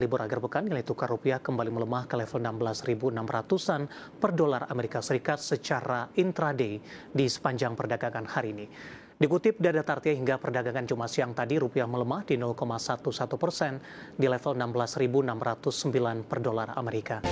Libur akhir pekan, nilai tukar rupiah kembali melemah ke level 16.600-an per dolar Amerika Serikat secara intraday di sepanjang perdagangan hari ini. Dikutip data Tartia hingga perdagangan Jumat siang tadi, rupiah melemah di 0,11% di level 16.609 per dolar Amerika.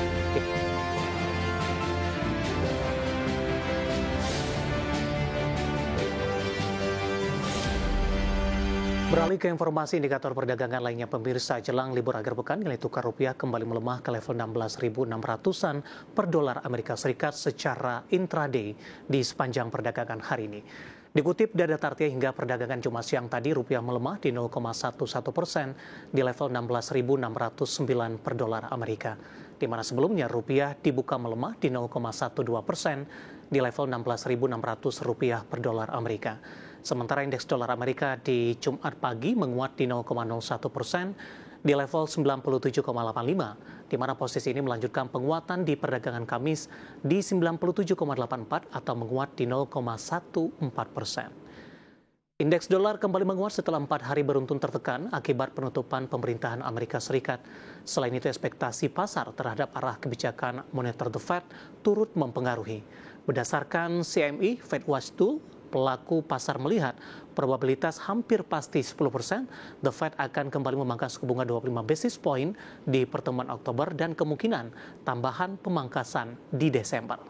Beralih ke informasi indikator perdagangan lainnya, pemirsa, jelang libur akhir pekan, nilai tukar rupiah kembali melemah ke level 16.600-an per dolar Amerika Serikat secara intraday di sepanjang perdagangan hari ini. Dikutip data Tartia hingga perdagangan Jumat siang tadi, rupiah melemah di 0,11% di level 16.609 per dolar Amerika. Di mana sebelumnya rupiah dibuka melemah di 0,12% di level 16.600 rupiah per dolar Amerika. Sementara indeks dolar Amerika di Jumat pagi menguat di 0,01% di level 97,85, di mana posisi ini melanjutkan penguatan di perdagangan Kamis di 97,84 atau menguat di 0,14%. Indeks dolar kembali menguat setelah 4 hari beruntun tertekan akibat penutupan pemerintahan Amerika Serikat. Selain itu, ekspektasi pasar terhadap arah kebijakan moneter The Fed turut mempengaruhi. Berdasarkan CME Fed Watch Tool, pelaku pasar melihat probabilitas hampir pasti 10% The Fed akan kembali memangkas suku bunga 25 basis point di pertemuan Oktober dan kemungkinan tambahan pemangkasan di Desember.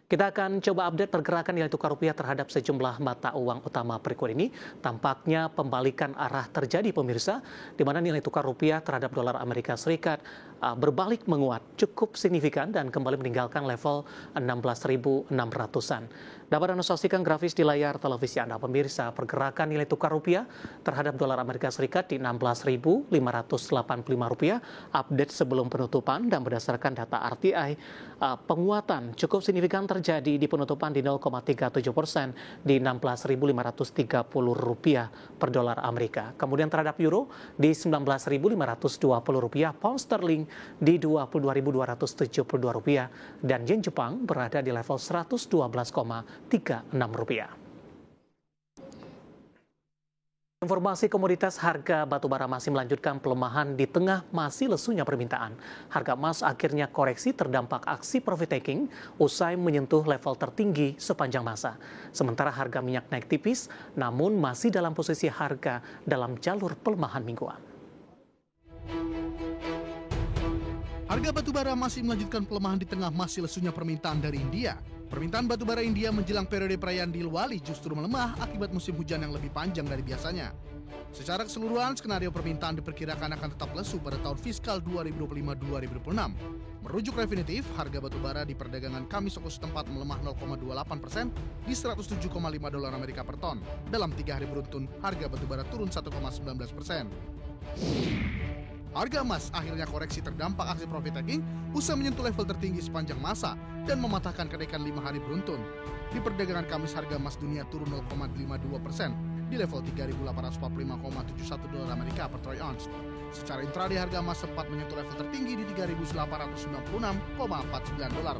Kita akan coba update pergerakan nilai tukar rupiah terhadap sejumlah mata uang utama berikut ini. Tampaknya pembalikan arah terjadi, pemirsa, di mana nilai tukar rupiah terhadap dolar Amerika Serikat berbalik menguat cukup signifikan dan kembali meninggalkan level 16.600-an. Dapat Anda saksikan grafis di layar televisi Anda, pemirsa, pergerakan nilai tukar rupiah terhadap dolar Amerika Serikat di 16.585 rupiah, update sebelum penutupan, dan berdasarkan data RTI, penguatan cukup signifikan terjadi di penutupan di 0,37% di 16.530 rupiah per dolar Amerika. Kemudian terhadap euro di 19.520 rupiah, pound sterling di 22.272 rupiah, dan yen Jepang berada di level 112,36 rupiah. Informasi komoditas, harga batubara masih melanjutkan pelemahan di tengah masih lesunya permintaan. Harga emas akhirnya koreksi terdampak aksi profit taking usai menyentuh level tertinggi sepanjang masa. Sementara harga minyak naik tipis, namun masih dalam posisi harga dalam jalur pelemahan mingguan. Harga batubara masih melanjutkan pelemahan di tengah masih lesunya permintaan dari India. Permintaan batubara India menjelang periode perayaan Diwali justru melemah akibat musim hujan yang lebih panjang dari biasanya. Secara keseluruhan, skenario permintaan diperkirakan akan tetap lesu pada tahun fiskal 2025-2026. Merujuk Refinitiv, harga batubara di perdagangan Kamis waktu setempat melemah 0,28% di 107,5 dolar Amerika per ton. Dalam 3 hari beruntun, harga batubara turun 1,19%. Harga emas akhirnya koreksi terdampak aksi profit taking usai menyentuh level tertinggi sepanjang masa dan mematahkan kenaikan 5 hari beruntun. Di perdagangan Kamis, harga emas dunia turun 0,52% di level 3.845,71 dolar Amerika per troy ounce. Secara intraday, harga emas sempat menyentuh level tertinggi di 3.896,49 dolar.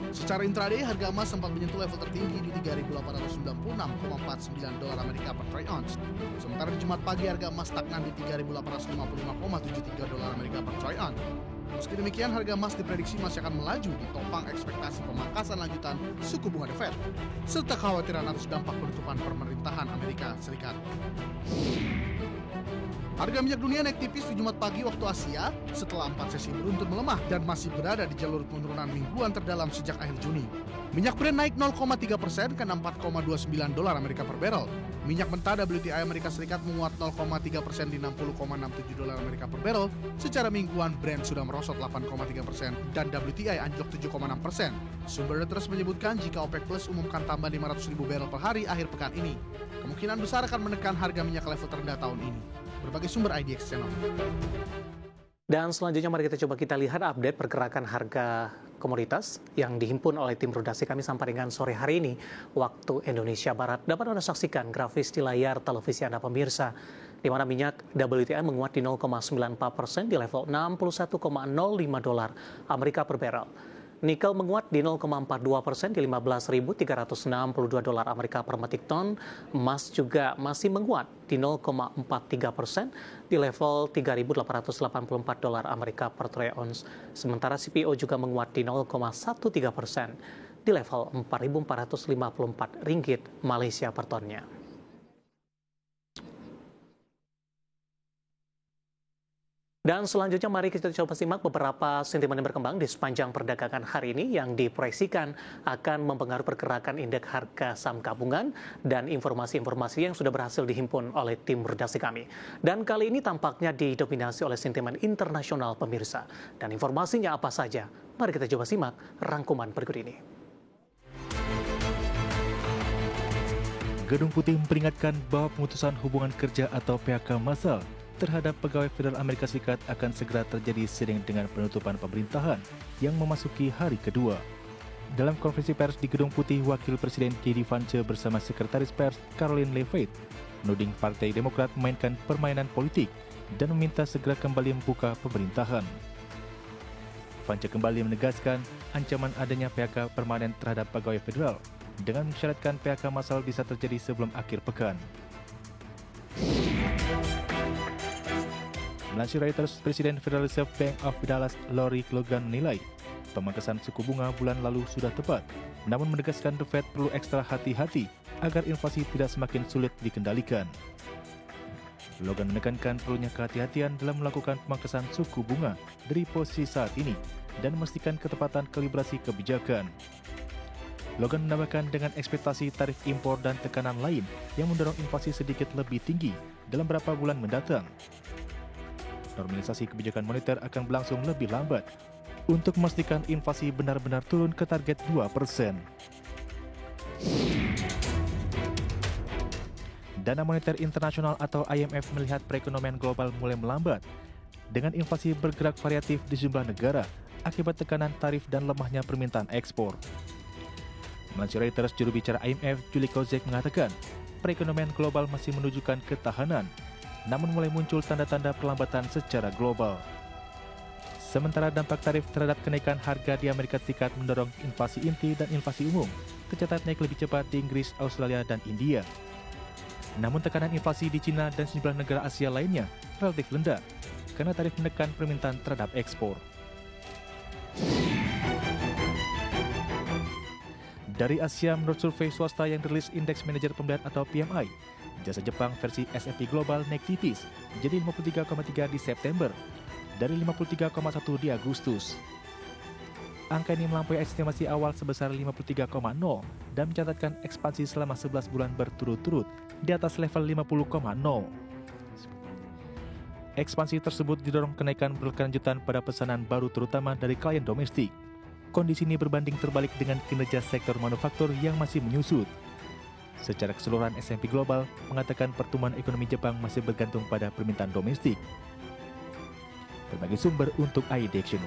Secara intraday, harga emas sempat menyentuh level tertinggi di 3.896,49 dolar Amerika per troy ounce. Sementara di Jumat pagi, harga emas stagnan di 3.855,73 dolar Amerika per troy ounce. Meski demikian, harga emas diprediksi masih akan melaju ditopang ekspektasi pemangkasan lanjutan suku bunga The Fed, serta kekhawatiran atas dampak penutupan pemerintahan Amerika Serikat. Harga minyak dunia naik tipis di Jumat pagi waktu Asia setelah 4 sesi beruntun melemah dan masih berada di jalur penurunan mingguan terdalam sejak akhir Juni. Minyak Brent naik 0,3% ke 4,29 dolar Amerika per barrel. Minyak mentah WTI Amerika Serikat menguat 0,3% di 60,67 dolar Amerika per barrel. Secara mingguan, Brent sudah merosot 8,3% dan WTI anjlok 7,6%. Sumber Reuters menyebutkan jika OPEC Plus umumkan tambah 500.000 barrel per hari akhir pekan ini, kemungkinan besar akan menekan harga minyak level terendah tahun ini. Berbagai sumber IDX Channel. Dan selanjutnya mari kita lihat update pergerakan harga komoditas yang dihimpun oleh tim redaksi kami sampai dengan sore hari ini waktu Indonesia Barat. Dapat Anda saksikan grafis di layar televisi Anda, pemirsa, di mana minyak WTI menguat di 0,94% di level 61,05 dolar Amerika per barrel. Nikel menguat di 0,42% di 15.362 dolar Amerika per metrik ton. Emas juga masih menguat di 0,43% di level 3.884 dolar Amerika per troy ounce. Sementara CPO juga menguat di 0,13% di level 4.454 ringgit Malaysia per tonnya. Dan selanjutnya mari kita coba simak beberapa sentimen yang berkembang di sepanjang perdagangan hari ini yang diproyeksikan akan mempengaruhi pergerakan indeks harga saham gabungan dan informasi-informasi yang sudah berhasil dihimpun oleh tim redaksi kami. Dan kali ini tampaknya didominasi oleh sentimen internasional pemirsa. Dan informasinya apa saja? Mari kita coba simak rangkuman berikut ini. Gedung Putih memperingatkan bahwa pemutusan hubungan kerja atau PHK massal terhadap pegawai federal Amerika Serikat akan segera terjadi seiring dengan penutupan pemerintahan yang memasuki hari kedua. Dalam konferensi pers di Gedung Putih, Wakil Presiden J.D. Vance bersama Sekretaris Pers Caroline Leavitt menuding Partai Demokrat memainkan permainan politik dan meminta segera kembali membuka pemerintahan. Vance kembali menegaskan ancaman adanya PHK permanen terhadap pegawai federal dengan mensyaratkan PHK massal bisa terjadi sebelum akhir pekan. Melansir Reuters, Presiden Federal Reserve Bank of Dallas, Lori Logan menilai pemangkasan suku bunga bulan lalu sudah tepat, namun menegaskan The Fed perlu ekstra hati-hati agar inflasi tidak semakin sulit dikendalikan. Logan menekankan perlunya kehati-hatian dalam melakukan pemangkasan suku bunga dari posisi saat ini dan memastikan ketepatan kalibrasi kebijakan. Logan menambahkan dengan ekspektasi tarif impor dan tekanan lain yang mendorong inflasi sedikit lebih tinggi dalam beberapa bulan mendatang. Normalisasi kebijakan moneter akan berlangsung lebih lambat untuk memastikan inflasi benar-benar turun ke target 2%. Dana Moneter Internasional atau IMF melihat perekonomian global mulai melambat dengan inflasi bergerak variatif di sejumlah negara akibat tekanan tarif dan lemahnya permintaan ekspor. Melansir Reuters, juru bicara IMF Julie Kozek mengatakan perekonomian global masih menunjukkan ketahanan, namun mulai muncul tanda-tanda perlambatan secara global. Sementara dampak tarif terhadap kenaikan harga di Amerika Serikat mendorong inflasi inti dan inflasi umum tercatat naik lebih cepat di Inggris, Australia, dan India. Namun tekanan inflasi di Cina dan sejumlah negara Asia lainnya relatif rendah karena tarif menekan permintaan terhadap ekspor. Dari Asia, menurut survei swasta yang dirilis Indeks Manajer Pembelian atau PMI, jasa Jepang versi S&P Global naik tipis jadi 53,3 di September dari 53,1 di Agustus. Angka ini melampaui estimasi awal sebesar 53,0 dan mencatatkan ekspansi selama 11 bulan berturut-turut di atas level 50,0. Ekspansi tersebut didorong kenaikan berkelanjutan pada pesanan baru terutama dari klien domestik. Kondisi ini berbanding terbalik dengan kinerja sektor manufaktur yang masih menyusut. Secara keseluruhan, S&P Global mengatakan pertumbuhan ekonomi Jepang masih bergantung pada permintaan domestik. Berbagai sumber untuk ID Action.